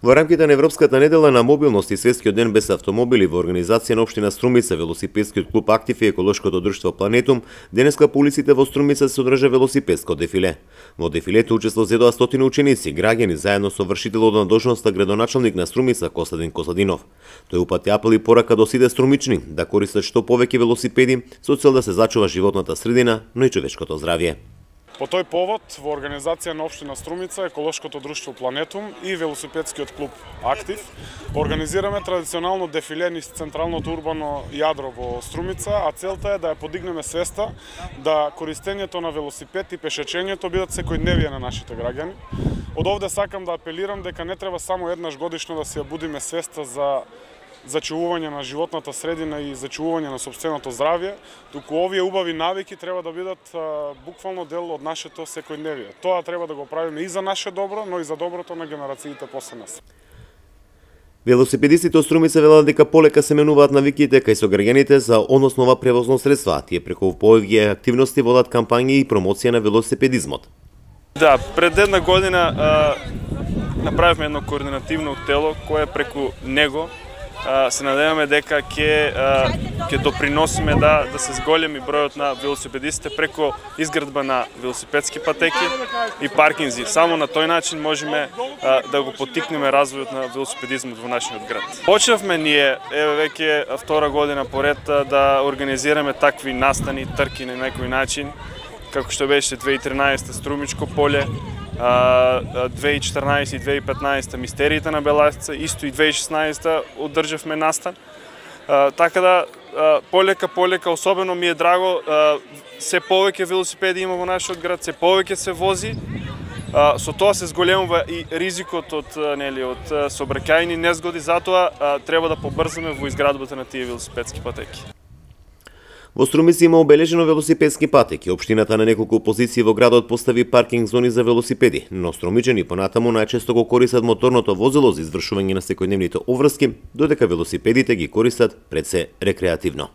Во рамките на Европската недела на мобилност и Светскиот ден без автомобили во организација на општина Струмица, велосипедскиот клуб Актив и еколошкото друштво Планетум, денеска по улиците во Струмица се одржа велосипедско дефиле. Во дефилето учество зедоа стотини ученици, граѓани заедно со вршителот на должноста градоначалник на Струмица Костадин Костадинов. Тој упати апел и порака до сите струмични да користат што повеќе велосипеди со цел да се зачува животната средина, но и човечкото здравје. По тој повод, во организација на општина Струмица, еколошкото друштво Планетум и велосипедскиот клуб Актив, организираме традиционално дефиле низ централното урбано јадро во Струмица, а целта е да ја подигнеме свеста да користењето на велосипед и пешачењето бидат секојдневие на нашите граѓани. Од овде сакам да апелирам дека не треба само еднаш годишно да се ја будиме свеста за зачувување на животната средина и зачувување на сопственото здравје, туку овие убави навики треба да бидат буквално дел од нашето секојдневие. Тоа треба да го правиме и за наше добро, но и за доброто на генерациите после нас. Велосипедистите од Струмица велат дека полека се менуваат навиките кај сограѓаните за односнова превозно средства. Тие преку повеќе активности водат кампањи и промоција на велосипедизмот. Да, пред една година направивме едно координативно тело кое преку него се надеваме дека ќе доприносиме да се зголеми бројот на велосипедистите преку изградба на велосипедски патеки и паркинзи. Само на тој начин можеме да го поттикнеме развојот на велосипедизмот во нашиот град. Почнавме ние, веќе втора година поред, да организираме такви настани, трки на некој начин, како што беше 2013 Струмичко поле, 2014 и 2015 Мистериите на Беласица, исто и 2016 одржавме настан. Така да полека, особено ми е драго, се повеќе велосипеди има во нашиот град, се повеќе се вози. Со тоа се зголемува и ризикот од сообраќајни незгоди, затоа треба да побрзаме во изградбата на тие велосипедски патеки. Во Струмица има обележено велосипедски патеки. Општината на неколку позиции во градот постави паркинг зони за велосипеди, но струмичани понатаму најчесто го користат моторното возило за извршување на секојдневните обврски, додека велосипедите ги користат пред се рекреативно.